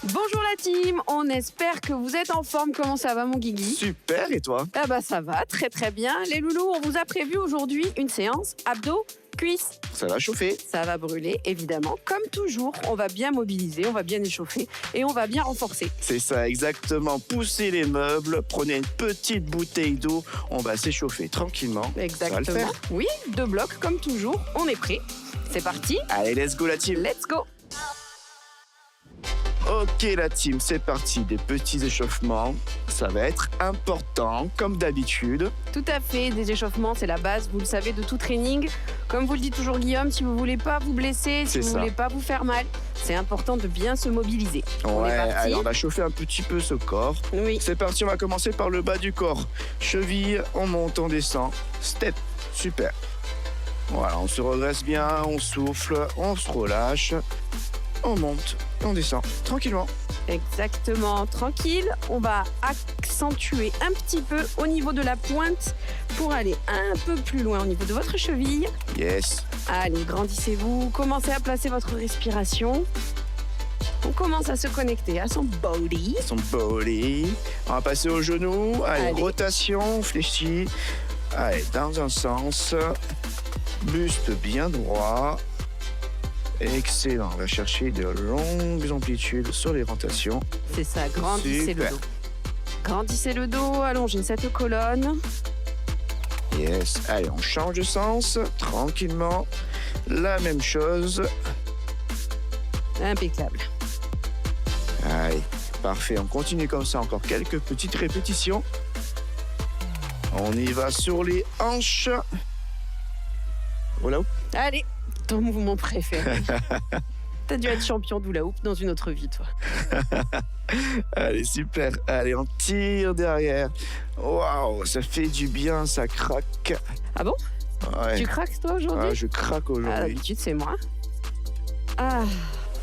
Bonjour la team, on espère que vous êtes en forme. Comment ça va mon Guigui? Super, et toi? Ah bah ça va, très très bien. Les loulous, on vous a prévu aujourd'hui une séance abdos, cuisses. Ça va chauffer. Ça va brûler, évidemment. Comme toujours, on va bien mobiliser, on va bien échauffer et on va bien renforcer. C'est ça, exactement. Poussez les meubles, prenez une petite bouteille d'eau, on va s'échauffer tranquillement. Exactement. Ça va le faire. Oui, 2 blocs comme toujours, on est prêt. C'est parti, Allez, let's go la team. let's go. Ok la team, c'est parti. Des petits échauffements. Ça va être important, comme d'habitude. Tout à fait, des échauffements, c'est la base, vous le savez, de tout training. Comme vous le dit toujours Guillaume, si vous voulez pas vous blesser, si C'est vous ça. voulez pas vous faire mal, c'est important de bien se mobiliser. On est parti. Allez, on va chauffer un petit peu ce corps. Oui, C'est parti, on va commencer par le bas du corps. Cheville, on monte, on descend. Step, super. Voilà, on se redresse bien, on souffle, on se relâche. On monte, on descend, tranquillement. exactement. Tranquille, on va accentuer un petit peu au niveau de la pointe pour aller un peu plus loin au niveau de votre cheville. Yes. Allez, grandissez-vous, commencez à placer votre respiration. On commence à se connecter à son body. Son body. On va passer au genou. Allez, Allez. rotation, fléchis. Allez, dans un sens. Buste bien droit. Excellent. On va chercher de longues amplitudes sur les rotations. C'est ça, grandissez Super. le dos. Grandissez le dos, allongez cette colonne. Yes. Allez, on change de sens tranquillement. La même chose. Impeccable. Allez, parfait. On continue comme ça. Encore quelques petites répétitions. On y va sur les hanches. Voilà. Allez, ton mouvement préféré. T'as dû être champion d'hula hoop dans une autre vie, toi. Allez, super. Allez, on tire derrière. Waouh, ça fait du bien, ça craque. Ah bon? Ouais. Tu craques, toi, aujourd'hui? Ah, je craque Ah, aujourd'hui. d'habitude, c'est moi. Ah,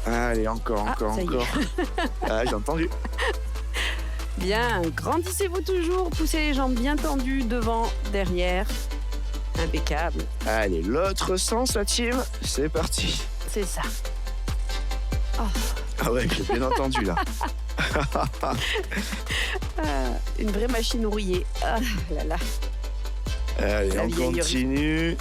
Allez, encore. ça y est. Ah, j'ai entendu. bien. Grandissez-vous toujours. Poussez les jambes bien tendues, devant, derrière. Impeccable. Allez, l'autre sens, la team. C'est parti. C'est ça. Ah ouais, j'ai bien entendu là. Ah, une vraie machine rouillée. Ah là là. Allez, La on vieillerie. continue.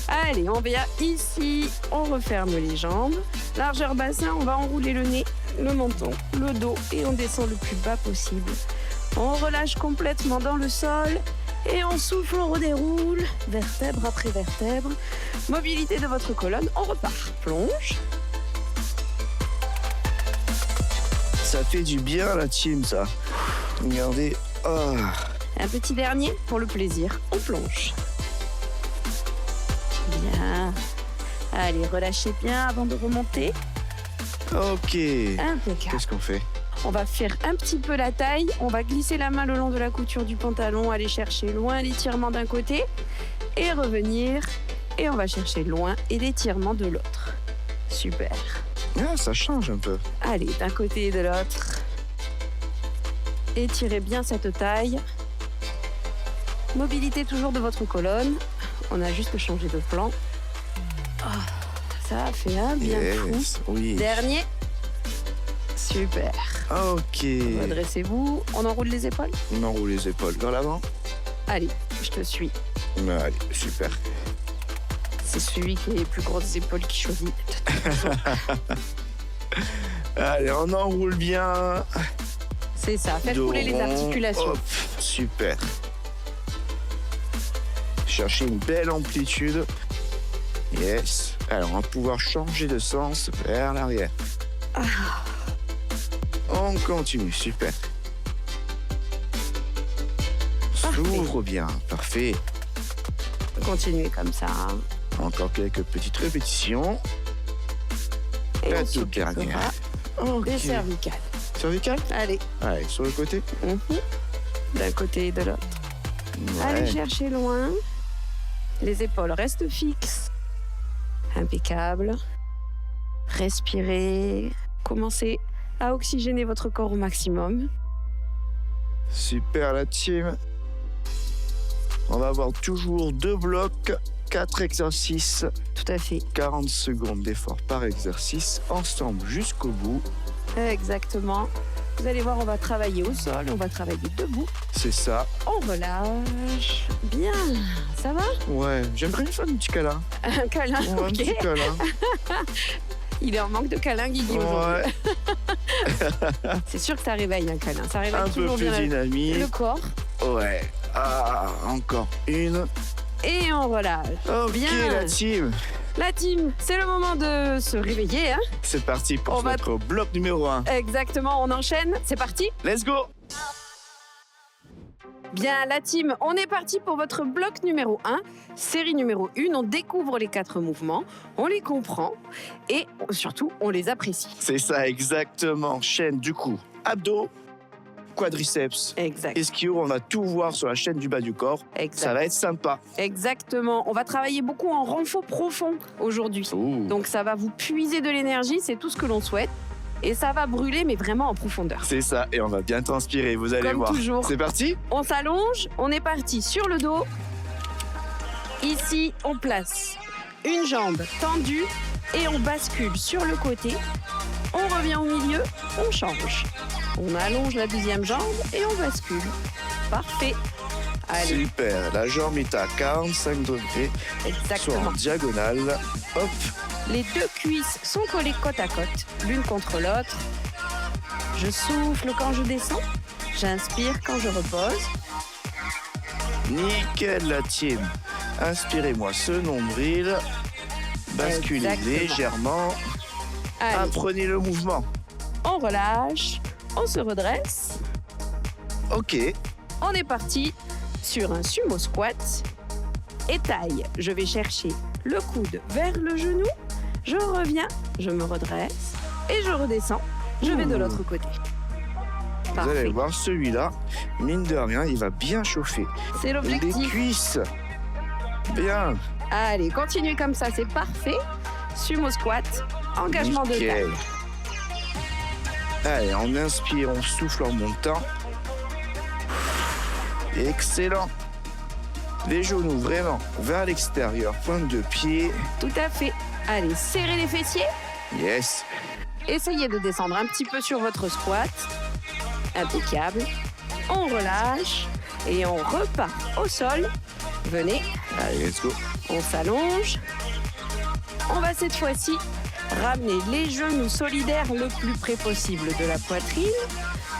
Allez, on vient ici, on referme les jambes. Largeur bassin, on va enrouler le nez, le menton, le dos et on descend le plus bas possible. On relâche complètement dans le sol et on souffle, on redéroule, vertèbre après vertèbre. Mobilité de votre colonne, on repart. Plonge. Ça fait du bien la team, ça. Regardez. Oh. Un petit dernier pour le plaisir, on plonge. Bien. Allez, relâchez bien avant de remonter. Ok. Impeccable. Qu'est-ce qu'on fait? On va faire un petit peu la taille. On va glisser la main le long de la couture du pantalon, aller chercher loin l'étirement d'un côté et revenir. Et on va chercher loin et l'étirement de l'autre. Super. Ah, ça change un peu. Allez, d'un côté et de l'autre. Étirez bien cette taille. Mobilité toujours de votre colonne. On a juste changé de plan. Oh, ça fait un bien fou. Yes, oui. Dernier. Super. Ok. Redressez-vous. On enroule les épaules. On enroule les épaules vers l'avant. Allez, je te suis. Allez, super. C'est celui qui a les plus grosses épaules qui choisit. Allez, on enroule bien. C'est ça. Faites Dos rouler les rond. articulations. Hop, super. Cherchez une belle amplitude. Yes. Alors, on va pouvoir changer de sens vers l'arrière. On continue, super. S'ouvre bien, parfait. Continuez comme ça. Encore quelques petites répétitions. Et La on toute s'occupera dernière. Ok. des cervicales. Cervical. Allez. Allez, sur le côté. D'un côté et de l'autre. Ouais. Allez chercher loin. Les épaules restent fixes. Impeccable. Respirez. Commencez à oxygéner votre corps au maximum. Super la team. On va avoir toujours 2 blocs, 4 exercices, Tout à fait. 40 secondes d'effort par exercice, ensemble jusqu'au bout. Exactement. Vous allez voir, on va travailler au sol, on va travailler debout. C'est ça. On relâche. Bien. Ça va? Ouais, j'aimerais faire un petit câlin. Un câlin, Ouais, un petit ok. câlin. Il est en manque de câlin, Guigui, aujourd'hui. Ouais, C'est sûr que ça réveille un câlin. Ça réveille un peu toujours plus bien le dynamique. corps. Ouais. Ah, encore une. Et on relâche. Ok, Bien. la team. La team, c'est le moment de se réveiller. Hein. C'est parti pour On va- notre bloc numéro 1. Exactement, on enchaîne. C'est parti. Let's go. Bien, la team, on est parti pour votre bloc numéro 1, série numéro 1. On découvre les 4 mouvements, on les comprend et surtout, on les apprécie. C'est ça, exactement. Chaîne du coup. Abdos, quadriceps, Exact. ischio, on va tout voir sur la chaîne du bas du corps. Ça Exact. va être sympa. Exactement. On va travailler beaucoup en renfort profond aujourd'hui. Ouh. Donc ça va vous puiser de l'énergie, c'est tout ce que l'on souhaite. Et ça va brûler, mais vraiment en profondeur. C'est ça, et on va bien transpirer, vous allez Comme voir. toujours. C'est parti. On s'allonge, on est parti sur le dos. Ici, on place une jambe tendue et on bascule sur le côté. On revient au milieu, on change. On allonge la deuxième jambe et on bascule. Parfait. Allez, Super, la jambe est à 45 degrés, soit exactement. en diagonale. Hop, Les 2 cuisses sont collées côte à côte, l'une contre l'autre. Je souffle quand je descends, j'inspire quand je repose. nickel la team. Inspirez-moi ce nombril. Basculez Exactement. légèrement. Allez, Apprenez le mouvement. on relâche, on se redresse. Ok, On est parti sur un sumo squat. Et taille, je vais chercher le coude vers le genou. Je reviens, je me redresse et je redescends. Je vais de Ouh. l'autre côté. vous allez Parfait. voir celui-là, mine de rien, il va bien chauffer. C'est Les l'objectif. cuisses. Bien. Allez, continuez comme ça, c'est parfait. Sumo squat, engagement de Nickel. taille. Allez, on inspire, on souffle en montant. Excellent. Les genoux vraiment vers l'extérieur, pointe de pied. Tout à fait. Allez, serrez les fessiers. Yes. Essayez de descendre un petit peu sur votre squat. Impeccable. On relâche et on repart au sol. Venez, Allez, let's go. on s'allonge. On va cette fois-ci ramener les genoux solidaires le plus près possible de la poitrine.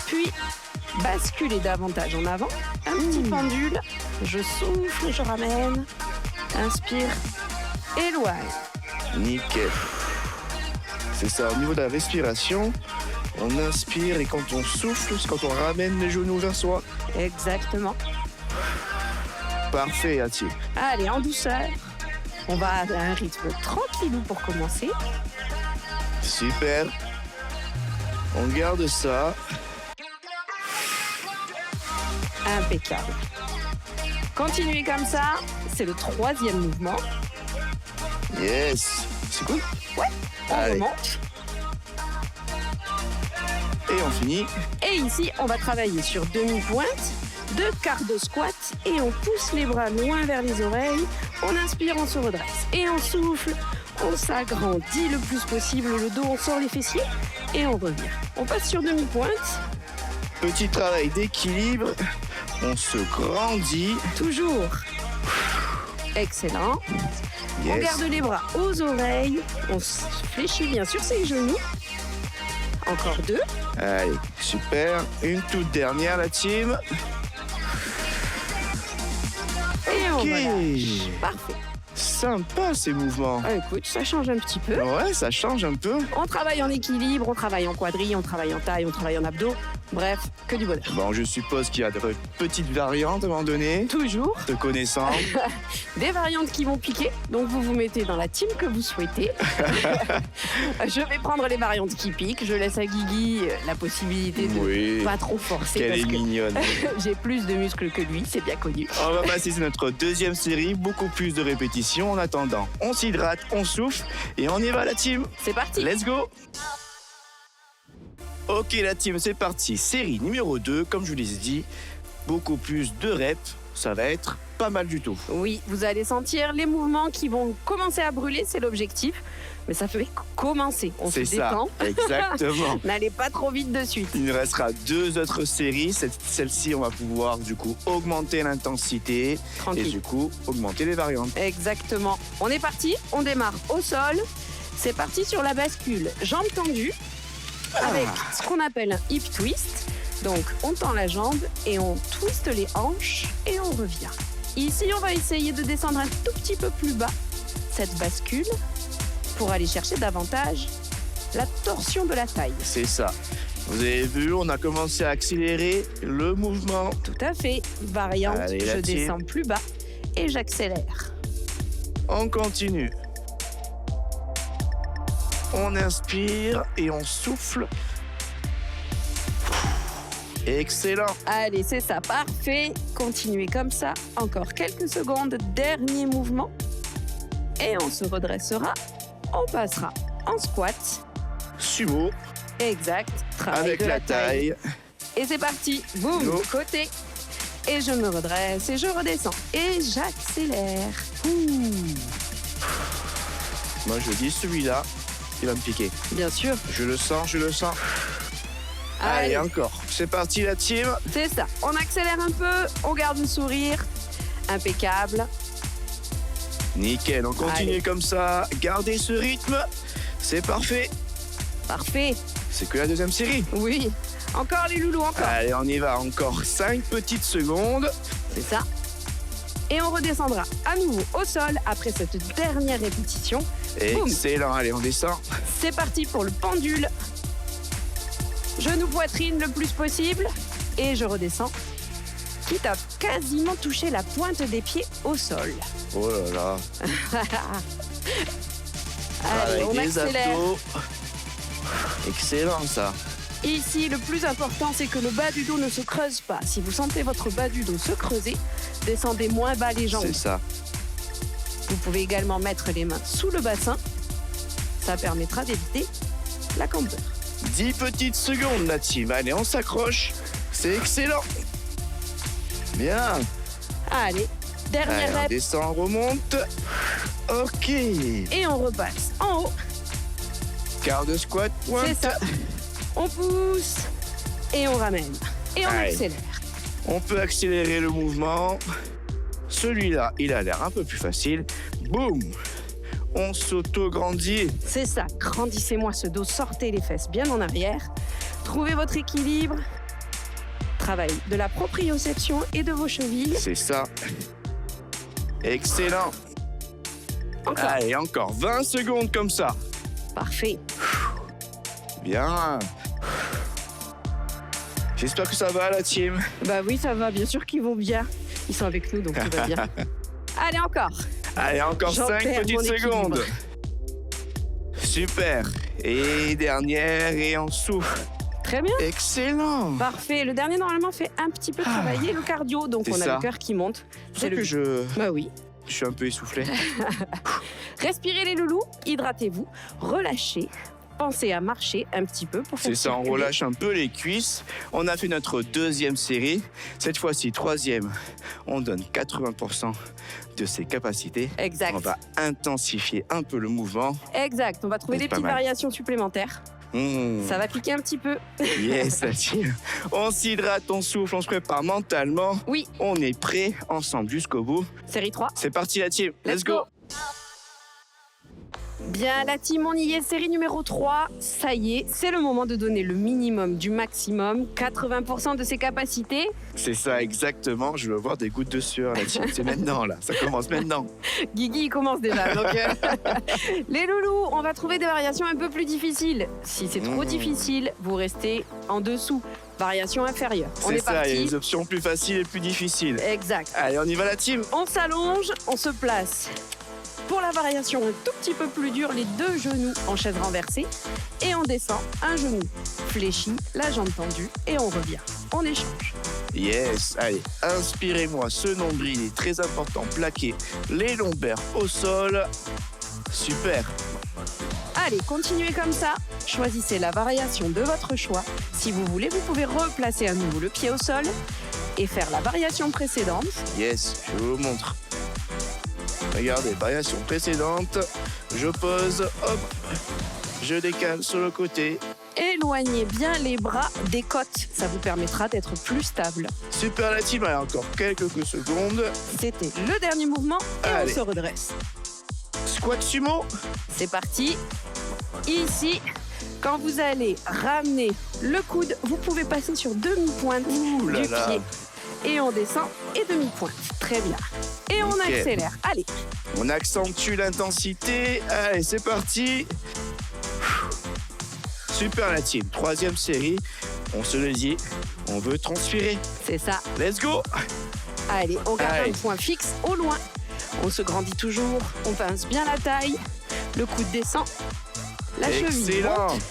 Puis basculer davantage en avant. Un petit pendule. Je souffle, je ramène. Inspire. Éloigne. Nickel. C'est ça, au niveau de la respiration, on inspire et quand on souffle, c'est quand on ramène les genoux vers soi. Exactement. Parfait, Ati. Allez, en douceur. On va à un rythme tranquillou pour commencer. Super. On garde ça. Impeccable. Continuez comme ça. C'est le 3e mouvement. Yes. C'est cool. On Allez. remonte. Et on finit. Et ici, on va travailler sur demi-pointe, 2 quarts de squat et on pousse les bras loin vers les oreilles. On inspire, on se redresse et on souffle. On s'agrandit le plus possible le dos, on sort les fessiers et on revient. On passe sur demi-pointe, Petit travail d'équilibre. On se grandit. toujours. Excellent. On Yes. garde les bras aux oreilles. On se fléchit bien sur ses genoux. Encore 2. Allez, super. Une toute dernière, la team. Et on Ok. relâche. Parfait. Sympa ces mouvements. Ah, écoute, ça change un petit peu. Ouais, ça change un peu. On travaille en équilibre, on travaille en quadrille, on travaille en taille, on travaille en abdos. Bref, que du bonheur. Bon, je suppose qu'il y a de petites variantes à un moment donné. Toujours Te connaissant. des variantes qui vont piquer, donc vous vous mettez dans la team que vous souhaitez. Je vais prendre les variantes qui piquent. Je laisse à Guigui la possibilité de Oui. pas trop forcer Qu'elle parce est que mignonne. j'ai plus de muscles que lui, c'est bien connu. On va passer sur notre deuxième série, beaucoup plus de répétitions. En attendant, on s'hydrate, on souffle et on y va la team. C'est parti. Let's go. Ok la team, c'est parti. Série numéro 2, comme je vous l'ai dit, beaucoup plus de reps, ça va être pas mal du tout. Oui, vous allez sentir les mouvements qui vont commencer à brûler, c'est l'objectif. Mais ça fait commencer, on se C'est ça, détend. exactement. N'allez pas trop vite de suite. Il nous restera 2 autres séries. Celle-ci, on va pouvoir du coup augmenter l'intensité et Tranquille. du coup augmenter les variantes. Exactement. On est parti, on démarre au sol. C'est parti sur la bascule, jambes tendues, avec ce qu'on appelle un hip twist. Donc on tend la jambe et on twiste les hanches et on revient. Ici, on va essayer de descendre un tout petit peu plus bas cette bascule pour aller chercher davantage la torsion de la taille. C'est ça. Vous avez vu, on a commencé à accélérer le mouvement. Tout à fait. Variante, Allez, je la team. descends plus bas et j'accélère. On continue. On inspire et on souffle. Excellent. Allez, c'est ça, parfait. Continuez comme ça. Encore quelques secondes. Dernier mouvement. Et on se redressera. On passera en squat. Sumo Exact. Travail avec de la taille. Et c'est parti. Boum, Go. côté. Et je me redresse et je redescends. Et j'accélère. Ouh. Moi je dis celui-là, il va me piquer. Bien sûr. Je le sens, je le sens. Allez, encore. C'est parti la team. C'est ça. On accélère un peu. On garde le sourire. Impeccable. Nickel, on continue Allez. comme ça. Gardez ce rythme. C'est parfait. Parfait. C'est que la deuxième série. Oui. Encore les loulous, encore. Allez, on y va. Encore 5 petites secondes. C'est ça. Et on redescendra à nouveau au sol après cette dernière répétition. Boum. Excellent. Allez, on descend. C'est parti pour le pendule. Genou poitrine le plus possible. Et je redescends. Quitte à quasiment toucher la pointe des pieds au sol. Oh là là. Allez, on Avec des accélère. abdos. Excellent ça. Ici, le plus important, c'est que le bas du dos ne se creuse pas. Si vous sentez votre bas du dos se creuser, descendez moins bas les jambes. C'est ça. Vous pouvez également mettre les mains sous le bassin. Ça permettra d'éviter la cambrure. 10 petites secondes la team. Allez, on s'accroche. C'est excellent. Bien. Allez, dernière Allez, on rep descend, on remonte. Ok. et on repasse en haut. Quart de squat, pointe. C'est ça. On pousse et on ramène. Et on Allez. accélère. On peut accélérer le mouvement. Celui-là, il a l'air un peu plus facile. Boum. On s'auto-grandit. C'est ça. Grandissez-moi ce dos. Sortez les fesses bien en arrière. Trouvez votre équilibre. Travail de la proprioception et de vos chevilles. C'est ça. Excellent. Encore. Allez, encore 20 secondes comme ça. Parfait. Bien. J'espère que ça va la team. Bah oui, ça va. Bien sûr qu'ils vont bien. Ils sont avec nous, donc tout va bien. Allez, encore. Allez, encore J'en 5 perds petites mon équilibre. secondes. Super. Et dernière, et on souffle. Très bien. Excellent. Parfait. Le dernier, normalement, fait un petit peu travailler le cardio. Donc, C'est on a ça. le cœur qui monte. C'est que je Bah oui. suis un peu essoufflé. Respirez les loulous. Hydratez-vous. Relâchez. Pensez à marcher un petit peu pour faire C'est ça, on circuler. relâche un peu les cuisses. On a fait notre deuxième série. Cette fois-ci, troisième, on donne 80% de ses capacités. Exact. On va intensifier un peu le mouvement. Exact. On va trouver C'est des pas petites mal. variations supplémentaires. Ça va piquer un petit peu. Yes, la team. On s'hydrate, on souffle, on se prépare mentalement. Oui. On est prêt, ensemble jusqu'au bout. Série 3. C'est parti la team, let's go. Bien, la team, on y est. Série numéro 3. Ça y est, c'est le moment de donner le minimum du maximum. 80% de ses capacités. C'est ça exactement, je veux voir des gouttes de sueur la team. C'est maintenant là, ça commence maintenant. Guigui, il commence déjà. Donc, les loulous, on va trouver des variations un peu plus difficiles. Si c'est trop difficile, vous restez en dessous. Variation inférieure. On C'est est ça, il y a parti. des options plus faciles et plus difficiles. Exact. Allez, on y va la team. On s'allonge, on se place. Pour la variation un tout petit peu plus dure, les deux genoux en chaise renversée. Et on descend un genou fléchi, la jambe tendue. Et on revient. On échange. Yes, allez, inspirez-moi, ce nombril est très important. Plaquez les lombaires au sol. Super. Allez, continuez comme ça. Choisissez la variation de votre choix. Si vous voulez, vous pouvez replacer à nouveau le pied au sol et faire la variation précédente. Yes, je vous montre. Regardez, variation précédente. Je pose, hop, je décale sur le côté. Éloignez bien les bras des côtes. Ça vous permettra d'être plus stable. Super la team, allez, encore quelques secondes. C'était le dernier mouvement et Allez. on se redresse. Squat sumo. C'est parti. Ici, quand vous allez ramener le coude, vous pouvez passer sur demi-pointe Ouh là du là. pied. Et on descend et demi-pointe. Très bien. Et on Nickel. accélère. Allez, On accentue l'intensité. Allez, c'est parti. Super la team. Troisième série. On se le dit, on veut transpirer. c'est ça. Let's go. Allez, on garde Allez. un point fixe au loin. On se grandit toujours. On pince bien la taille. Le coude descend. La cheville Excellent. monte.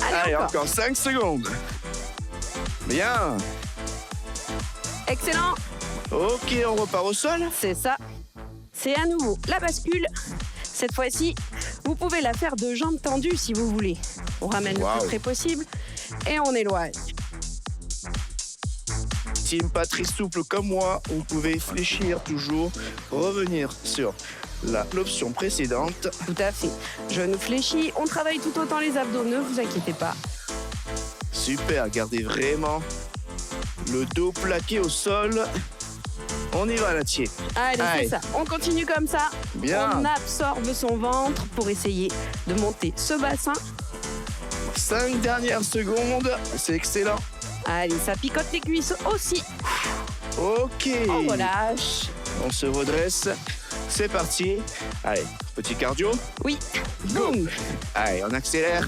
Allez, Allez, encore. encore 5 secondes. Bien. Excellent. Ok, on repart au sol. C'est ça. C'est à nouveau la bascule. Cette fois-ci, vous pouvez la faire de jambes tendues si vous voulez. On ramène le Wow. plus près possible et on éloigne. Team pas très souple comme moi, vous pouvez fléchir toujours, revenir sur l'option précédente. Tout à fait. Genou fléchi, on travaille tout autant les abdos, ne vous inquiétez pas. Super, gardez vraiment le dos plaqué au sol. On y va la team. Allez, Allez. c'est ça. On continue comme ça. Bien. On absorbe son ventre pour essayer de monter ce bassin. 5 dernières secondes, c'est excellent. Allez, ça picote les cuisses aussi. Ok. On relâche. On se redresse. C'est parti. Allez, petit cardio. Oui. Go. Boum. Allez, on accélère.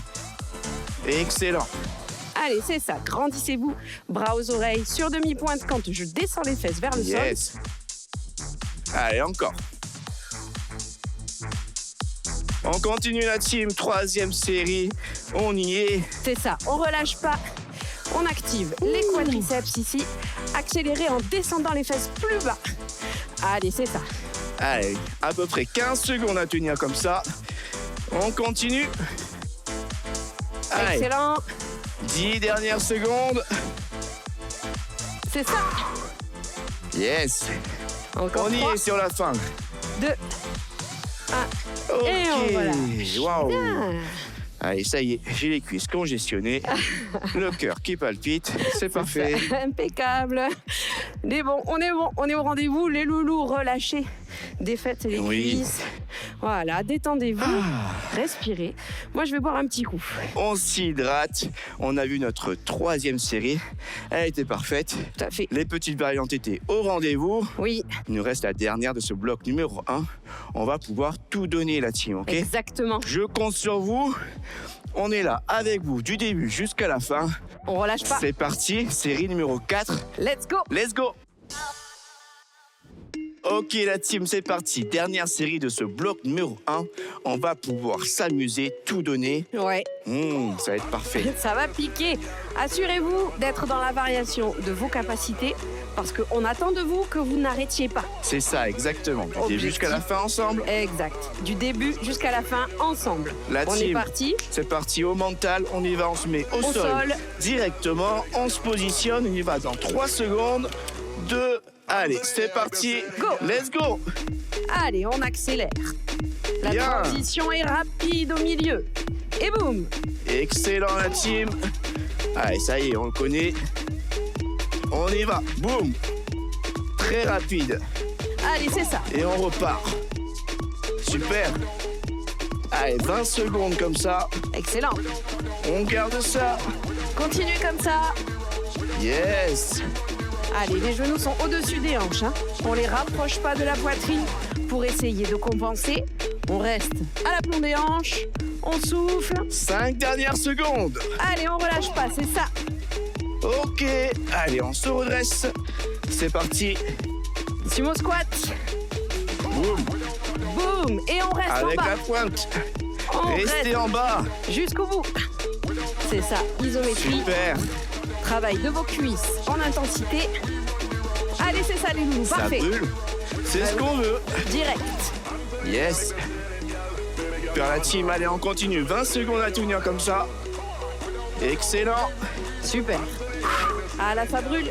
Excellent. Allez, c'est ça. Grandissez-vous. Bras aux oreilles sur demi-pointe quand je descends les fesses vers le sol. Yes. Allez, encore. On continue la team. Troisième série. On y est. C'est ça. On relâche pas. On active les quadriceps ici. Accélérez en descendant les fesses plus bas. Allez, c'est ça. Allez, à peu près 15 secondes à tenir comme ça. On continue. Allez, Excellent. 10 dernières secondes. C'est ça. Yes. Encore On y 3, est sur la fin. 2. Ok. Et on relâche. Waouh. Bien. Allez, ça y est, j'ai les cuisses congestionnées, le cœur qui palpite, c'est parfait. Ça, impeccable. Mais bon, on est au rendez-vous. Les loulous, relâchez. Défaites les Oui. cuisses. Voilà, détendez-vous. Respirez. Moi, je vais boire un petit coup. On s'hydrate. On a vu notre troisième série. Elle était parfaite. Tout à fait. Les petites variantes étaient au rendez-vous. Oui, Il nous reste la dernière de ce bloc numéro 1. On va pouvoir tout donner la team, ok? exactement. Je compte sur vous. On est là avec vous du début jusqu'à la fin. On relâche pas. C'est parti, série numéro 4. Let's go. Let's go! Ok la team, c'est parti. Dernière série de ce bloc numéro 1. On va pouvoir s'amuser, tout donner. Ouais, Ça va être parfait. ça va piquer. Assurez-vous d'être dans la variation de vos capacités parce qu'on attend de vous que vous n'arrêtiez pas. C'est ça, exactement. Du début Objectif. jusqu'à la fin ensemble. Exact. Du début jusqu'à la fin, ensemble. La On est team, parti. c'est parti au mental. On y va, on se met au sol. Directement, on se positionne. On y va dans 3 secondes. 2, allez, c'est parti. Go. Let's go. Allez, on accélère. La Bien. transition est rapide au milieu. Et boum. Excellent la team. Allez, ça y est, on le connaît. On y va. Boum. Très rapide. Allez, c'est ça. Et on repart. Super. Allez, 20 secondes comme ça. Excellent. On garde ça. Continue comme ça. Yes. Allez, les genoux sont au-dessus des hanches. Hein. On les rapproche pas de la poitrine pour essayer de compenser. On reste à l'aplomb des hanches. On souffle. 5 dernières secondes. Allez, on relâche pas, c'est ça. Ok. Allez, on se redresse. C'est parti. Sumo squat. Boum. Boum. Et on reste Avec en bas. la pointe. On Restez reste en bas. jusqu'au bout. C'est ça, isométrie. Super. Travail de vos cuisses en intensité. Allez, c'est ça les loulous, Ça parfait. brûle. C'est ce qu'on veut. Direct. Yes. Super la team, allez on continue. 20 secondes à tenir comme ça. Excellent. Super. Ah là, ça brûle.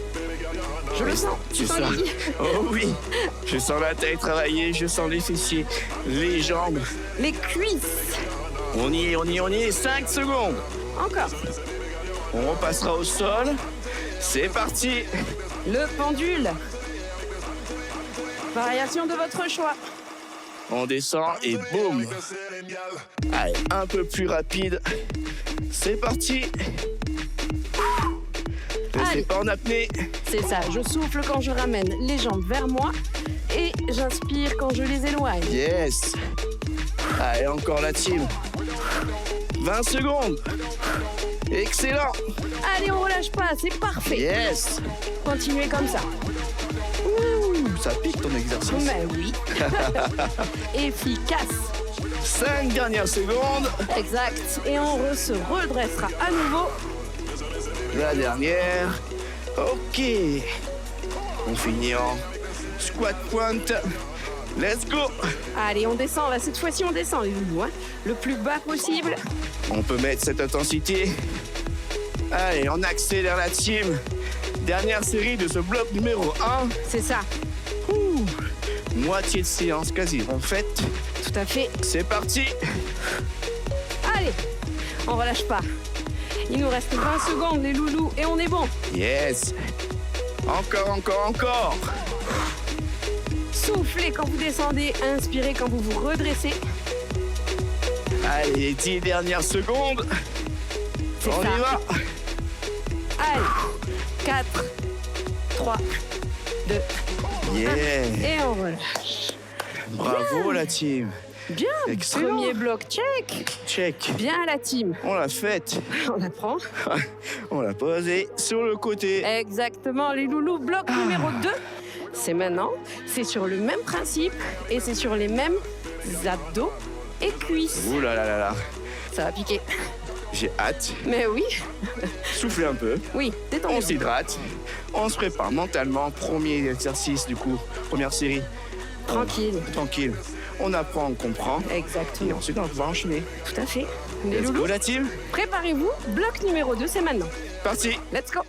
Je le sens. Tu sens les... Oh oui. Je sens la taille travailler, je sens les fessiers, les jambes. Les cuisses. On y est. 5 secondes. Encore. On repassera au sol. C'est parti. Le pendule. Variation de votre choix. On descend et boum. Allez, un peu plus rapide. C'est parti. Restez pas en apnée. C'est ça, je souffle quand je ramène les jambes vers moi et j'inspire quand je les éloigne. Yes. Allez, encore la team. 20 secondes. Excellent. Allez, on relâche pas, c'est parfait. Yes. Continuez comme ça. Ouh, ça pique ton exercice. Mais oui. Efficace. 5 dernières secondes. Exact. Et on se redressera à nouveau. La dernière. Ok. On finit en squat point. Let's go. Allez, on descend. Là, cette fois-ci, on descend, les loulous. Hein. Le plus bas possible. On peut mettre cette intensité. Allez, on accélère la team. Dernière série de ce bloc numéro 1. C'est ça. Ouh. Moitié de séance quasiment faite. Tout à fait. C'est parti. Allez, on relâche pas. Il nous reste 20 secondes, les loulous, et on est bon. Yes. Encore. Soufflez quand vous descendez, inspirez quand vous vous redressez. Allez, 10 dernières secondes. C'est On ça. y va. Allez, 4, 3, 2, Yeah. et on relâche. Bravo la team. Bien, Excellent. premier bloc, check. Check. Bien la team. On l'a faite. On la prend. On l'a posée sur le côté. Exactement, les loulous, bloc numéro 2. C'est maintenant, c'est sur le même principe et c'est sur les mêmes abdos et cuisses. Ouh là là là là. Ça va piquer. J'ai hâte. Mais oui, Soufflez un peu. oui, On détendez-vous. s'hydrate. On se prépare mentalement. Premier exercice du coup. Première série. Tranquille. Tranquille. On apprend, on comprend. Et Exactement. ensuite, on va enchaîner. Tout à fait. Les Let's loulous, go la team. préparez-vous. Bloc numéro 2, c'est maintenant. Parti. Let's go.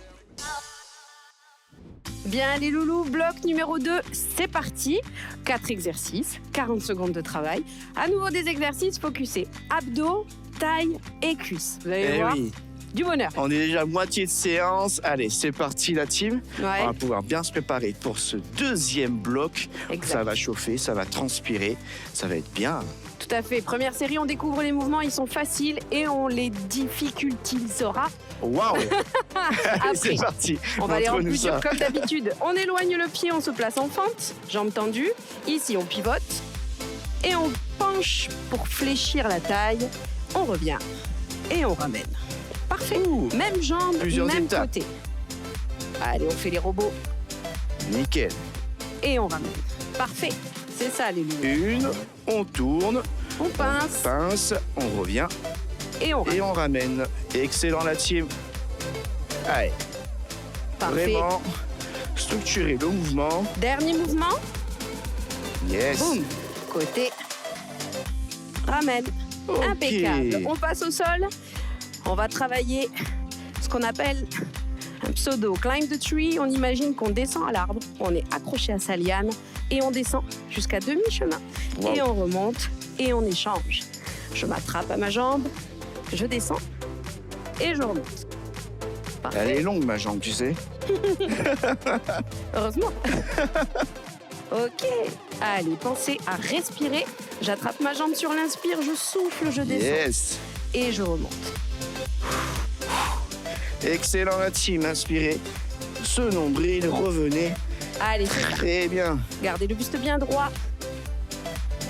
Bien les loulous, bloc numéro 2, c'est parti. 4 exercices, 40 secondes de travail. À nouveau des exercices focusés. Abdos, taille et cuisses. Vous allez Eh voir, oui. du bonheur. On est déjà à moitié de séance. Allez, c'est parti la team. Ouais, On va pouvoir bien se préparer pour ce deuxième bloc. exact. Ça va chauffer, ça va transpirer. Ça va être bien. Tout à fait. Première série, on découvre les mouvements, ils sont faciles et on les difficultisera Waouh. après. C'est parti. On va les rendre Montre-nous plus durs ça. comme d'habitude. On éloigne le pied, on se place en fente, jambes tendues. Ici, on pivote et on penche pour fléchir la taille. On revient et on ramène. Parfait. Ouh. Même jambe, Plusieurs même étapes. côté. Allez, on fait les robots Nickel. et on ramène. Parfait. C'est ça, les loulous. Une, on tourne, On pince pince, on revient et on ramène. et on ramène. Excellent la team. Allez, Parfait. vraiment structurer le mouvement. Dernier mouvement. Yes. Boum. Côté. Ramène. Ok. Impeccable. On passe au sol. On va travailler ce qu'on appelle un pseudo climb the tree. On imagine qu'on descend à l'arbre, on est accroché à sa liane et on descend jusqu'à demi-chemin. Wow. Et on remonte et on échange. Je m'attrape à ma jambe, je descends et je remonte. Elle Parfait. est longue ma jambe, tu sais. Heureusement. Ok. Allez, pensez à respirer. J'attrape ma jambe sur l'inspire, je souffle, je descends Yes. et je remonte. Excellent la team, inspirez. Ce nombril, revenez. Allez, c'est ça. Très bien. Gardez le buste bien droit.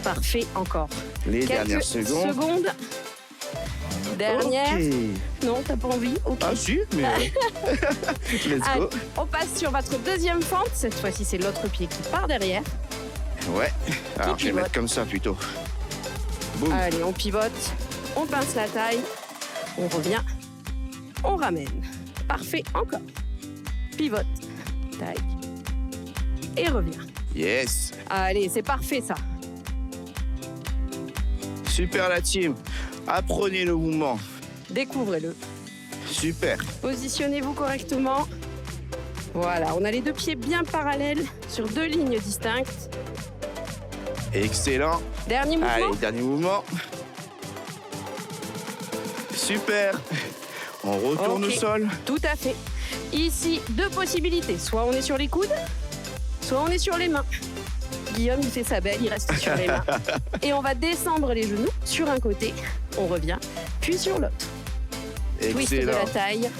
Parfait, encore. Les Quelques dernières secondes. Dernière. Ok. Non, t'as pas envie? Ok. Ah si, mais let's Allez, go. on passe sur votre deuxième fente. Cette fois-ci, c'est l'autre pied qui part derrière. Ouais. Alors je vais pivote. mettre comme ça plutôt. Boum. Allez, on pivote. On pince la taille. On revient. On ramène. Parfait, encore. Pivote. Taille. Et revient. Yes. Allez, c'est parfait ça. Super la team. Apprenez le mouvement. Découvrez-le. Super. Positionnez-vous correctement. Voilà, on a les deux pieds bien parallèles sur deux lignes distinctes. Excellent. Dernier mouvement. Allez, dernier mouvement. Super. On retourne Ok. au sol. Tout à fait. Ici, deux possibilités. Soit on est sur les coudes, soit on est sur les mains. Guillaume, il fait sa belle, il reste sur les mains. Et on va descendre les genoux sur un côté, on revient, puis sur l'autre. Twist de Excellent. la taille.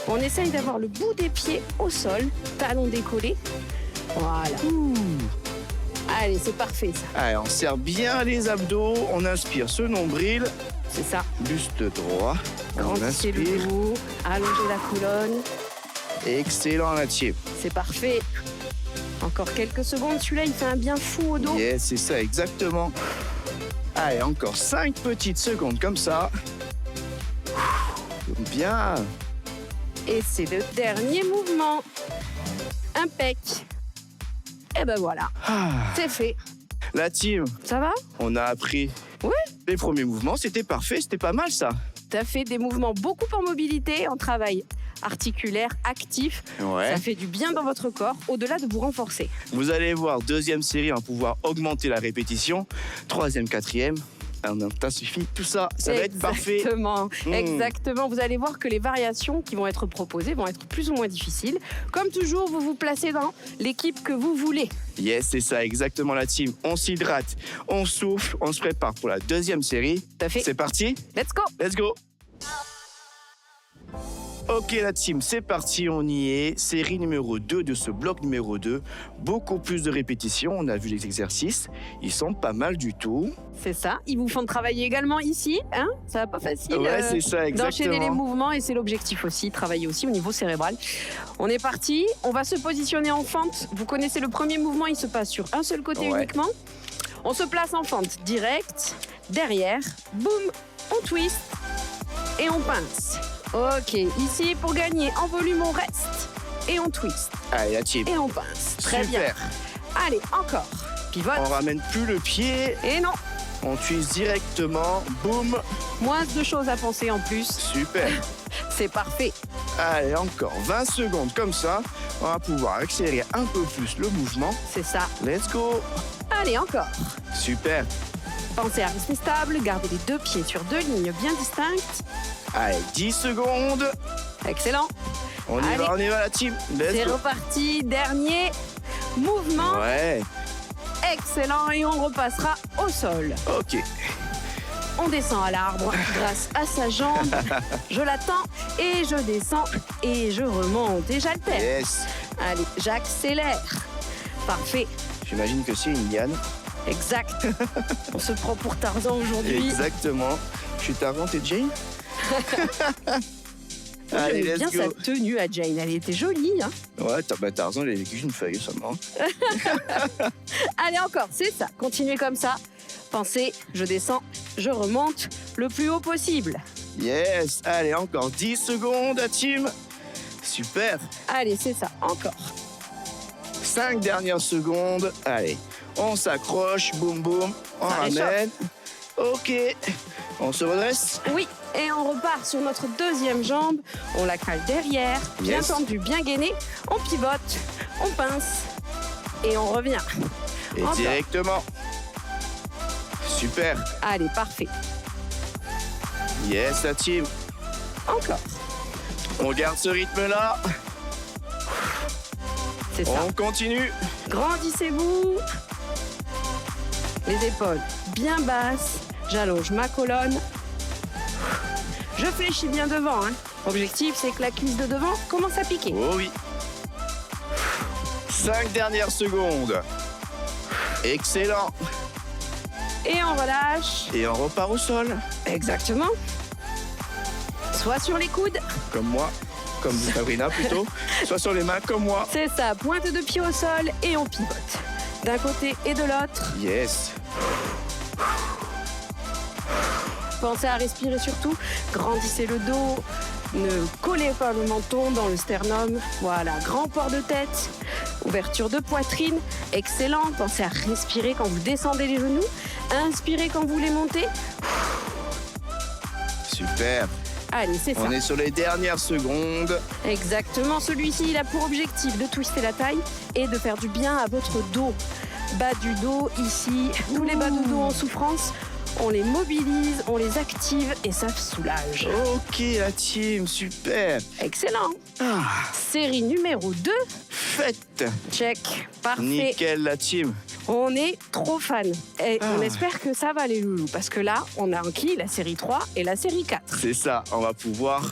On essaye d'avoir le bout des pieds au sol, talons décollés. Voilà. Allez, c'est parfait ça. Allez, on serre bien les abdos. On inspire ce nombril. C'est ça. Buste droit. On Grandissez le inspire. dos, allongez la colonne. Excellent la team. C'est parfait. Encore quelques secondes. Celui-là, il fait un bien fou au dos. Yes, c'est ça, exactement. Allez, encore 5 petites secondes comme ça. Bien. Et c'est le dernier mouvement. Impec. Et ben voilà, Ah, c'est fait. la team, Ça va? on a appris. Ouais. Les premiers mouvements, c'était parfait, c'était pas mal ça. T'as fait des mouvements beaucoup en mobilité, en travail articulaire, actif. Ouais. Ça fait du bien dans votre corps, au-delà de vous renforcer. Vous allez voir, deuxième série, on va pouvoir augmenter la répétition. Troisième, quatrième, on intensifie tout ça. Ça va être parfait. Exactement, Mmh. exactement. Vous allez voir que les variations qui vont être proposées vont être plus ou moins difficiles. Comme toujours, vous vous placez dans l'équipe que vous voulez. Yes, c'est ça, exactement la team. On s'hydrate, on souffle, on se prépare pour la deuxième série. Tout à fait. C'est parti, Let's go! let's go. Ok la team, c'est parti, on y est. Série numéro 2 de ce bloc numéro 2. Beaucoup plus de répétitions, on a vu les exercices. Ils sont pas mal du tout. C'est ça. Ils vous font travailler également ici. Hein, ça va pas facile. Ouais, c'est ça, D'enchaîner les exactement. mouvements et c'est l'objectif aussi, travailler aussi au niveau cérébral. On est parti, on va se positionner en fente. Vous connaissez le premier mouvement, il se passe sur un seul côté Ouais. uniquement. On se place en fente direct, derrière, boum, on twist et on pince. Ok, ici pour gagner en volume, on reste et on twist Allez la team, et on pince. Très bien. super. Allez, encore. Pivote. On ramène plus le pied, Et non, on twist directement, boum, moins de choses à penser en plus. super. C'est parfait. Allez, encore 20 secondes comme ça. On va pouvoir accélérer un peu plus le mouvement. C'est ça. Let's go. Allez, encore. Super. Pensez à rester stable, gardez les deux pieds sur deux lignes bien distinctes. Allez, 10 secondes. Excellent. On y Allez. va, on y va la team. C'est Let's go. reparti. Dernier mouvement. Ouais, Excellent. Et on repassera au sol. ok. On descend à l'arbre grâce à sa jambe. Je l'attends et je descends et je remonte et j'alterne. Yes. Allez, j'accélère. Parfait. J'imagine que c'est une liane. Exact. On se prend pour Tarzan aujourd'hui. Exactement. Je suis Tarzan, t'es Jane. Allez, J'aimais bien let's sa go. tenue à Jane. Elle était jolie. Hein. Ouais, Tarzan, il a vécu une feuille seulement. Allez, encore, c'est ça. Continuez comme ça. Pensez, je descends, je remonte le plus haut possible. Yes. Allez, encore 10 secondes, la team. Super. Allez, c'est ça, encore. 5 dernières secondes. Allez, on s'accroche, boum boum, on Ça réchauffe. ramène. Ok, on se redresse. Oui, et on repart sur notre deuxième jambe. On la cale derrière, bien Yes. tendu, bien gainé. On pivote, on pince et on revient. Et Encore. directement. Super. Allez, parfait. Yes, la team. Encore. On garde ce rythme-là. C'est ça. On continue. Grandissez-vous. Les épaules bien basses. J'allonge ma colonne. Je fléchis bien devant. Hein. Objectif, c'est que la cuisse de devant commence à piquer. Oh oui. 5 dernières secondes. Excellent. Et on relâche. Et on repart au sol. Exactement. Soit sur les coudes. Comme moi. Comme Sabrina plutôt. Soit sur les mains comme moi. C'est ça. Pointe de pied au sol et on pivote. D'un côté et de l'autre. Yes. Pensez à respirer surtout. Grandissez le dos. Ne collez pas le menton dans le sternum. Voilà, grand port de tête. Ouverture de poitrine. Excellent. Pensez à respirer quand vous descendez les genoux. Inspirez quand vous les montez. Super. Allez, c'est ça. On est sur les dernières secondes. Exactement. Celui-ci, il a pour objectif de twister la taille et de faire du bien à votre dos. Bas du dos, ici. Tous les bas de dos en souffrance, on les mobilise, on les active et ça soulage. Ok, la team, super. Excellent. Ah, Série numéro 2. faites. Check. Parfait. Nickel, la team. On est trop fans. Et on espère que ça va, les loulous. Parce que là, on a enquis la série 3 et la série 4. C'est ça, on va pouvoir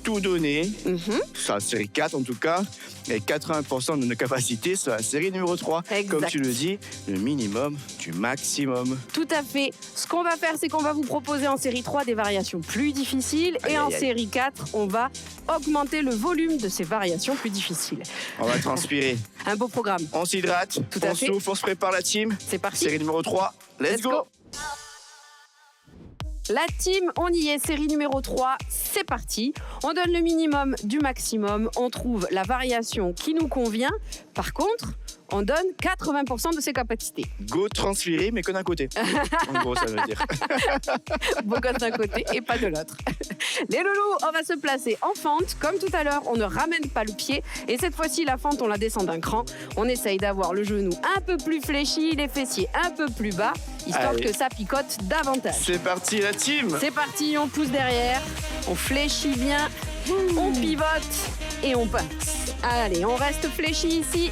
tout donner. Mhm. Sur la série 4 en tout cas. Et 80% de nos capacités sur la série numéro 3. Exact. Comme tu le dis, le minimum du maximum. Tout à fait. Ce qu'on va faire, c'est qu'on va vous proposer en série 3 des variations plus difficiles. Aïe, Et en aïe, aïe. série 4, on va augmenter le volume de ces variations plus difficiles. On va transpirer. Un beau programme. On s'hydrate, Tout à on fait. souffle, on se prépare la team. C'est parti. Série numéro 3, let's go. La team, on y est, série numéro 3, c'est parti. On donne le minimum du maximum, on trouve la variation qui nous convient. Par contre, on donne 80% de ses capacités. Go transpirer, mais que d'un côté. En gros, ça veut dire. Beaucoup d'un côté et pas de l'autre. Les loulous, on va se placer en fente. Comme tout à l'heure, on ne ramène pas le pied. Et cette fois-ci, la fente, on la descend d'un cran. On essaye d'avoir le genou un peu plus fléchi, les fessiers un peu plus bas, histoire Allez. que ça picote davantage. C'est parti, la team. C'est parti, on pousse derrière, on fléchit bien, on pivote et on passe. Allez, on reste fléchi ici.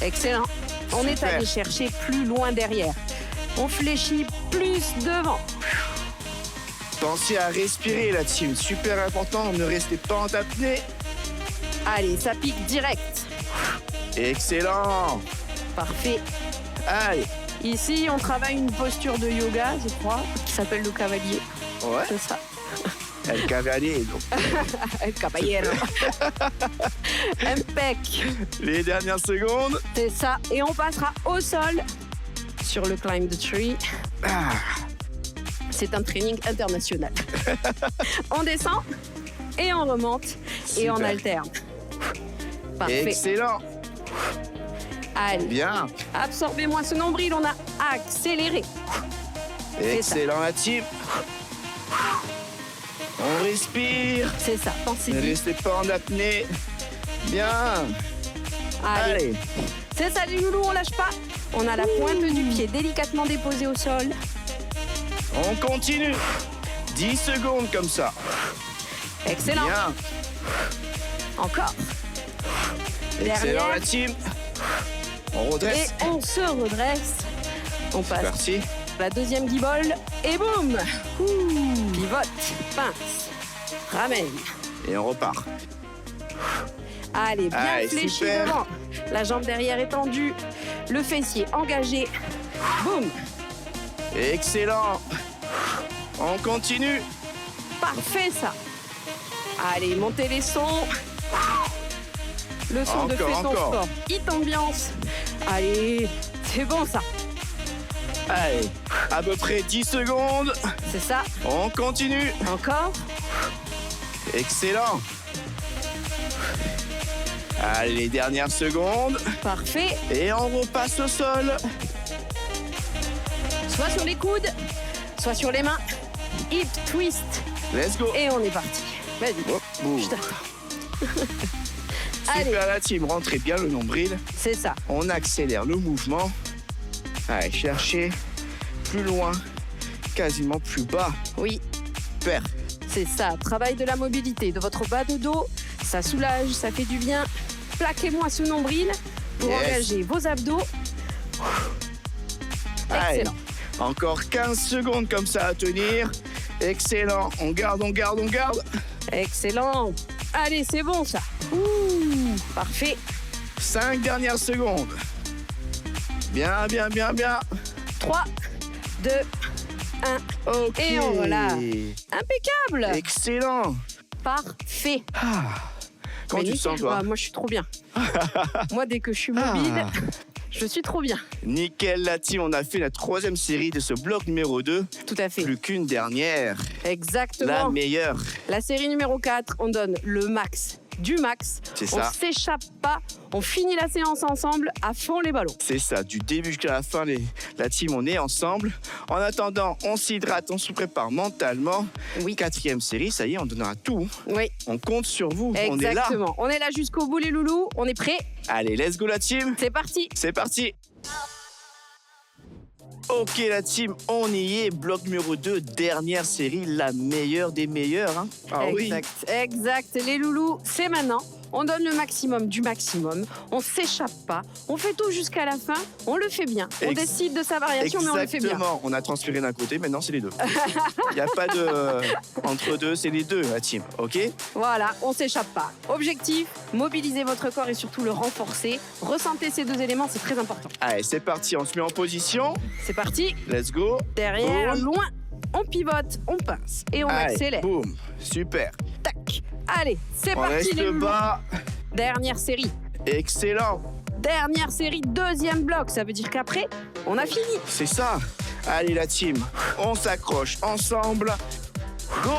Excellent. On est Super. allé chercher plus loin derrière. On fléchit plus devant. Pensez à respirer, la team. Super important, ne restez pas en apnée. Allez, ça pique direct. Excellent. Parfait. Allez. Ici, on travaille une posture de yoga, je crois, qui s'appelle le cavalier. Ouais. C'est ça. El cavalier. donc. El caballero. Impec. Les dernières secondes. C'est ça. Et on passera au sol sur le climb the tree. Ah, C'est un training international. On descend et on remonte et on Super. alterne. Parfait. excellent. Allez, Bien. absorbez-moi ce nombril, on a accéléré. C'est ça. Excellent, la team. On respire. C'est ça, Ne pensez-y. restez pas en apnée. Bien. Allez. Allez. C'est ça, les loulous, on lâche pas. On a la pointe du pied délicatement déposée au sol. On continue. 10 secondes comme ça. Excellent. Bien. Encore. Excellent, Dernière. la team. On Et redresse. on se redresse. On C'est passe parti. la deuxième guibole et boum. Pivote, pince, ramène. Et on repart. Allez, bien Allez, fléchi super. devant. La jambe derrière est tendue. Le fessier engagé. Boum. Excellent. On continue. Parfait, ça. Allez, montez les sons. Le son de Encore, Fais ton encore. sport. Hit ambiance. Allez, c'est bon, ça. Allez. À peu près 10 secondes. C'est ça. On continue. Encore. Excellent. Allez, les dernières secondes. Parfait. Et on repasse au sol. Soit sur les coudes, soit sur les mains. Hip twist. Let's go. Et on est parti. Vas-y. Hop, boum. Je t'attends. Allez, Super, la team. Rentrez bien le nombril. c'est ça. On accélère le mouvement. Allez, cherchez plus loin, quasiment plus bas. Oui, Super. c'est ça. Travail de la mobilité de votre bas de dos. Ça soulage, ça fait du bien. Plaquez-moi ce nombril pour Yes. engager vos abdos. Allez, Excellent. encore 15 secondes comme ça à tenir. Excellent. On garde, on garde, on garde. Excellent. Allez, c'est bon ça. Ouh, parfait. 5 dernières secondes. Bien, bien, bien, bien. 3, 2, Ok. Et on relâche. impeccable. Excellent. Parfait. Comment Mais tu te sens, nickel. toi? Ah, moi, je suis trop bien. Moi, dès que je suis mobile, Ah. je suis trop bien. Nickel, la team. On a fait la 3e série de ce bloc numéro 2. Tout à fait. Plus qu'une dernière. Exactement. La meilleure. La série numéro 4, on donne le max du max. C'est On ça. s'échappe pas, on finit la séance ensemble à fond les ballons. C'est ça, du début jusqu'à la fin, la team, on est ensemble. En attendant, on s'hydrate, on se prépare mentalement. Oui. 4e série, ça y est, on donnera tout. Oui, On compte sur vous, on est là. exactement. On est là jusqu'au bout les loulous, on est prêts. Allez, let's go la team. C'est parti. C'est parti. Ok la team, on y est. Bloc numéro 2, dernière série, la meilleure des meilleures. Hein. Ah oui. Exact. Les loulous, c'est maintenant. On donne le maximum du maximum. On s'échappe pas. On fait tout jusqu'à la fin. On le fait bien. On décide de sa variation, mais on le fait bien. Exactement. On a transpiré d'un côté, maintenant c'est les deux. Il n'y a pas de entre deux, c'est les deux la team. Ok. Voilà, on s'échappe pas. Objectif, mobiliser votre corps et surtout le renforcer. Ressentez ces deux éléments, c'est très important. Allez, c'est parti. On se met en position. C'est parti. Let's go. Derrière, Boum. loin. On pivote, on pince et on Allez, accélère. boum. Super. Tac. Allez, c'est On parti reste les loulous. bas. Dernière série. Excellent. Dernière série, deuxième bloc. Ça veut dire qu'après, on a fini. C'est ça. Allez la team, on s'accroche ensemble. Go.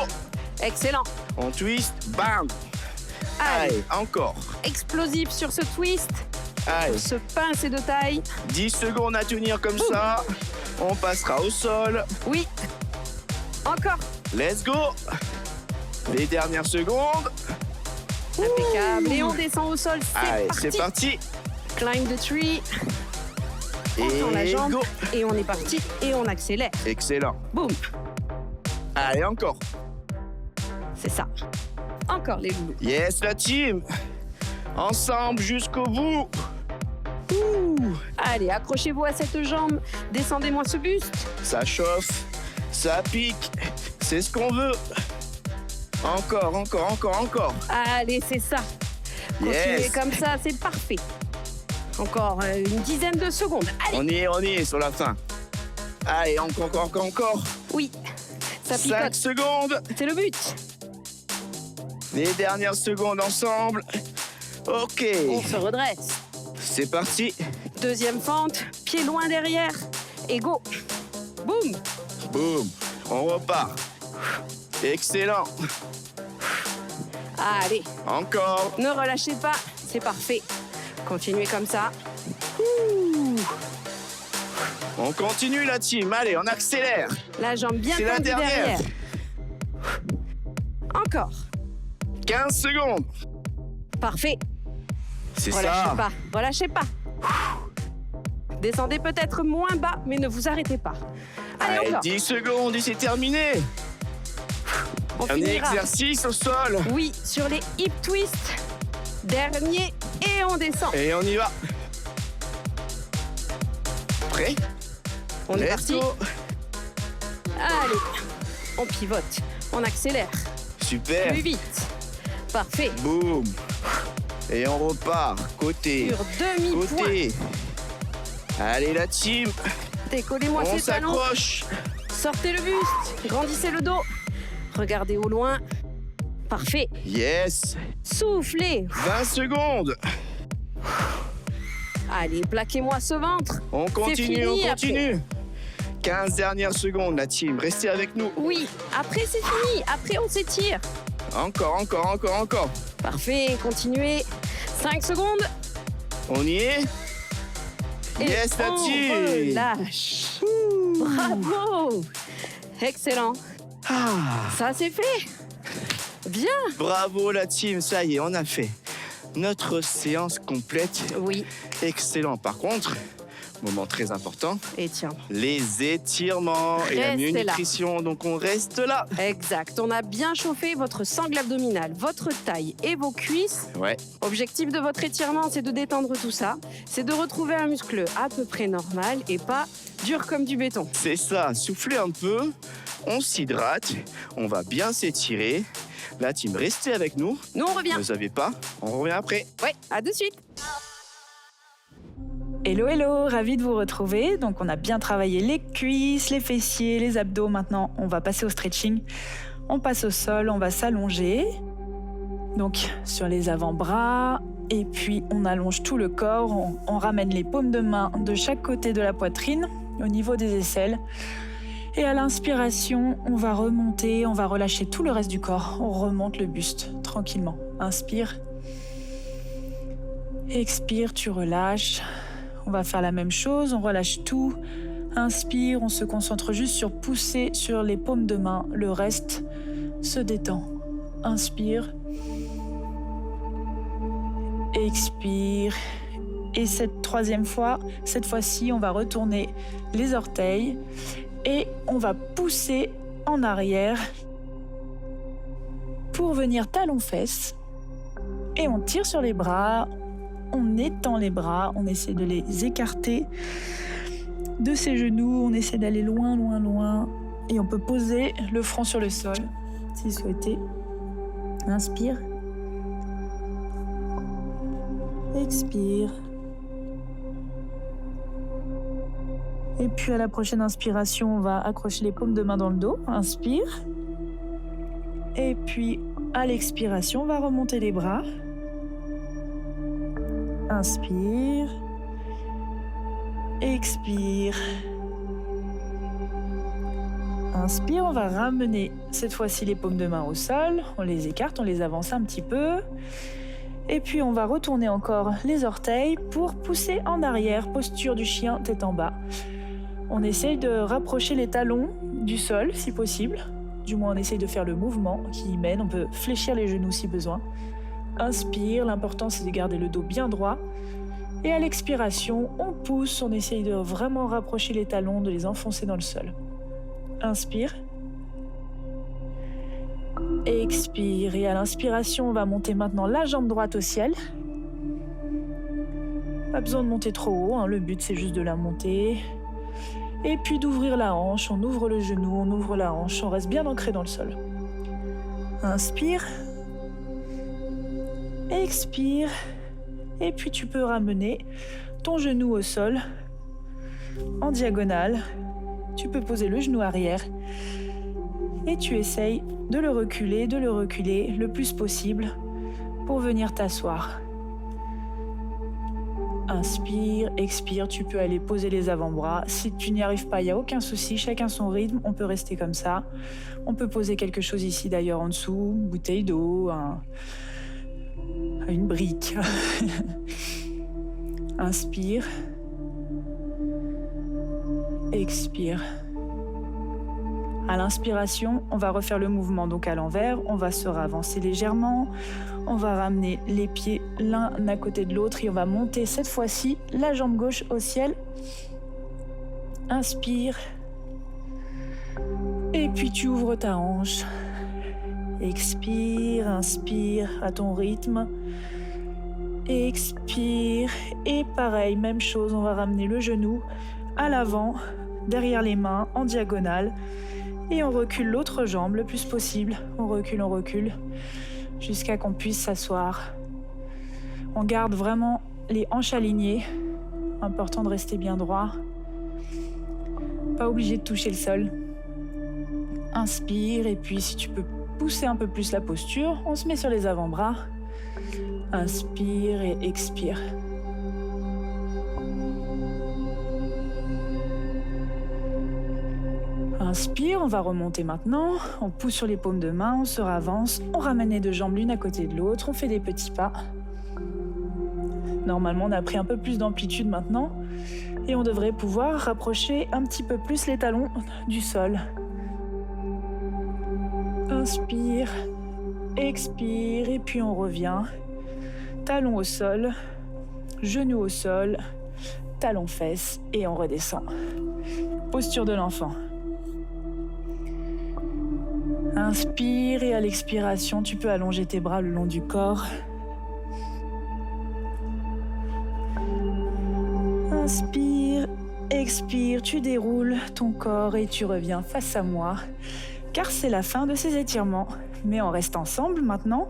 Excellent. On twist. Bam. Allez, Allez, encore. explosif sur ce twist. Allez, Ce pince est de taille. 10 secondes à tenir comme ça. On passera au sol. Oui. Encore. Let's go. Les dernières secondes. Impeccable. Et on descend au sol. Allez, C'est c'est parti. parti. Climb the tree. On tend la Et jambe. go. Et on est parti. Et on accélère. Excellent. Boum. Allez, encore. C'est ça. Encore les loulous. Yes, la team. Ensemble jusqu'au bout. Ouh. Allez, accrochez-vous à cette jambe. Descendez-moi ce buste. Ça chauffe. Ça pique. C'est ce qu'on veut. Encore, encore, encore, encore. Allez, c'est ça. Continuez Yes. comme ça, c'est parfait. Encore une dizaine de secondes. Allez. On y est sur la fin. Allez, encore. Oui. Ça 5 picote. secondes. C'est le but. Les dernières secondes ensemble. Ok. On se redresse. C'est parti. Deuxième fente. Pied loin derrière. Et go. Boum. Boum. On repart. Excellent. Allez. Encore. Ne relâchez pas. C'est parfait. Continuez comme ça. On continue la team. Allez, on accélère. La jambe bien C'est la tendue dernière. derrière. Encore. 15 secondes. Parfait. C'est Relâchez ça. pas. Relâchez pas. Descendez peut-être moins bas, mais ne vous arrêtez pas. Allez, Allez, encore. 10 secondes et c'est terminé. On Dernier finira. exercice au sol. Oui, sur les hip twists. Dernier et on descend. Et on y va. Prêt? On est Let's parti. go. Allez, on pivote. On accélère. Super. Plus vite. Parfait. Boum. Et on repart. Côté. Sur demi-poids. Côté. Allez la team. Décollez-moi On ces talons. s'accroche. Sortez le buste. Grandissez le dos. Regardez au loin. Parfait. Yes. Soufflez. 20 secondes. Allez, plaquez-moi ce ventre. On continue, fini on continue. 15 dernières secondes, la team. Restez avec nous. Oui, après c'est fini. Après on s'étire. Encore. Parfait, continuez. 5 secondes. On y est. Et Yes, la on team. relâche. Bravo. Excellent. Ça c'est fait. Bien. Bravo la team, ça y est, on a fait notre séance complète. Oui, Excellent. Par contre, moment très important, et tiens. les étirements et la Restez là. nutrition. Donc on reste là. Exact. On a bien chauffé votre sangle abdominale, votre taille et vos cuisses. Ouais. Objectif de votre étirement, c'est de détendre tout ça. C'est de retrouver un muscle à peu près normal et pas dur comme du béton. C'est ça. Soufflez un peu. On s'hydrate. On va bien s'étirer. La team, restez avec nous. Nous, on revient. Ne savez pas, on revient après. Ouais, à de suite. Hello, hello, ravi de vous retrouver. Donc on a bien travaillé les cuisses, les fessiers, les abdos. Maintenant, on va passer au stretching. On passe au sol, on va s'allonger. Donc sur les avant-bras. Et puis on allonge tout le corps. On ramène les paumes de main de chaque côté de la poitrine, au niveau des aisselles. Et à l'inspiration, on va remonter, on va relâcher tout le reste du corps. On remonte le buste tranquillement. Inspire. Expire, tu relâches. On va faire la même chose, on relâche tout. Inspire, on se concentre juste sur pousser sur les paumes de main. Le reste se détend. Inspire. Expire. Et cette troisième fois, cette fois-ci, on va retourner les orteils et on va pousser en arrière pour venir talon-fesse. Et on tire sur les bras, on étend les bras, on essaie de les écarter de ses genoux, on essaie d'aller loin, loin, loin. Et on peut poser le front sur le sol, si souhaité. Inspire. Expire. Et puis à la prochaine inspiration, on va accrocher les paumes de main dans le dos. Inspire. Et puis à l'expiration, on va remonter les bras. Inspire. Expire. Inspire, on va ramener cette fois-ci les paumes de main au sol. On les écarte, on les avance un petit peu. Et puis on va retourner encore les orteils pour pousser en arrière, posture du chien, tête en bas. On essaye de rapprocher les talons du sol si possible. Du moins on essaye de faire le mouvement qui y mène. On peut fléchir les genoux si besoin. Inspire, l'important c'est de garder le dos bien droit. Et à l'expiration, on pousse, on essaye de vraiment rapprocher les talons, de les enfoncer dans le sol. Inspire. Expire. Et à l'inspiration, on va monter maintenant la jambe droite au ciel. Pas besoin de monter trop haut, hein. Le but c'est juste de la monter. Et puis d'ouvrir la hanche, on ouvre le genou, on ouvre la hanche, on reste bien ancré dans le sol. Inspire. Expire. Et puis tu peux ramener ton genou au sol, en diagonale. Tu peux poser le genou arrière. Et tu essayes de le reculer le plus possible pour venir t'asseoir. Inspire, expire, tu peux aller poser les avant-bras. Si tu n'y arrives pas, il n'y a aucun souci, chacun son rythme, on peut rester comme ça. On peut poser quelque chose ici d'ailleurs en dessous, une bouteille d'eau, une brique. Inspire. Expire. À l'inspiration, on va refaire le mouvement donc à l'envers. On va se ravancer légèrement. On va ramener les pieds l'un à côté de l'autre et on va monter cette fois-ci la jambe gauche au ciel. Inspire. Et puis tu ouvres ta hanche. Expire, inspire à ton rythme. Expire. Et pareil, même chose, on va ramener le genou à l'avant, derrière les mains, en diagonale. Et on recule l'autre jambe le plus possible. On recule, jusqu'à qu'on puisse s'asseoir. On garde vraiment les hanches alignées. Important de rester bien droit. Pas obligé de toucher le sol. Inspire, et puis si tu peux pousser un peu plus la posture, on se met sur les avant-bras. Inspire et expire. Inspire, on va remonter maintenant. On pousse sur les paumes de main, on se ravance. On ramène les deux jambes l'une à côté de l'autre. On fait des petits pas. Normalement, on a pris un peu plus d'amplitude maintenant. Et on devrait pouvoir rapprocher un petit peu plus les talons du sol. Inspire, expire, et puis on revient. Talon au sol, genou au sol, talon fesses, et on redescend. Posture de l'enfant. Inspire, et à l'expiration, tu peux allonger tes bras le long du corps. Inspire, expire, tu déroules ton corps et tu reviens face à moi. Car c'est la fin de ces étirements. Mais on reste ensemble maintenant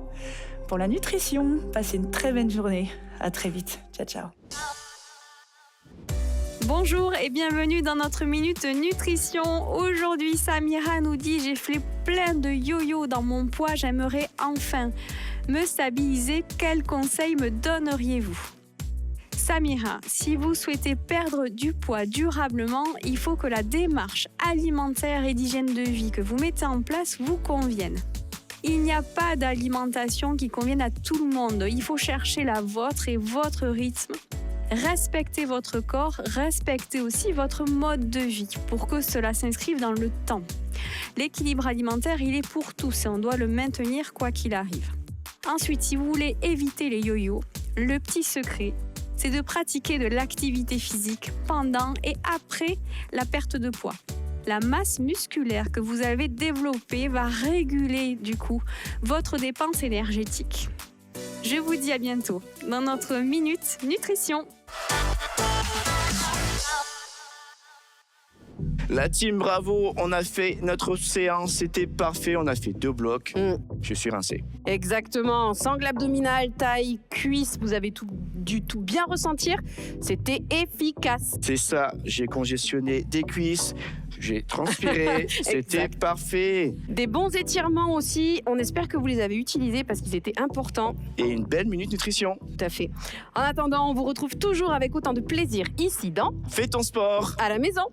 pour la nutrition. Passez une très belle journée. À très vite. Ciao, ciao. Bonjour et bienvenue dans notre Minute Nutrition. Aujourd'hui, Samira nous dit « J'ai fait plein de yo-yo dans mon poids, j'aimerais enfin me stabiliser. Quels conseils me donneriez-vous » Samira, si vous souhaitez perdre du poids durablement, il faut que la démarche alimentaire et d'hygiène de vie que vous mettez en place vous convienne. Il n'y a pas d'alimentation qui convienne à tout le monde. Il faut chercher la vôtre et votre rythme. Respectez votre corps, respectez aussi votre mode de vie pour que cela s'inscrive dans le temps. L'équilibre alimentaire, il est pour tous et on doit le maintenir quoi qu'il arrive. Ensuite, si vous voulez éviter les yo-yo, le petit secret, c'est de pratiquer de l'activité physique pendant et après la perte de poids. La masse musculaire que vous avez développée va réguler du coup votre dépense énergétique. Je vous dis à bientôt dans notre Minute Nutrition. La team Bravo, on a fait notre séance, c'était parfait, on a fait 2 blocs. Je suis rincé. Exactement, sangle abdominale, taille, cuisse, vous avez dû tout bien ressentir. C'était efficace. C'est ça, j'ai congestionné des cuisses, j'ai transpiré, c'était parfait. Des bons étirements aussi, on espère que vous les avez utilisés parce qu'ils étaient importants. Et une belle minute nutrition. Tout à fait. En attendant, on vous retrouve toujours avec autant de plaisir ici dans Fais ton sport À la maison.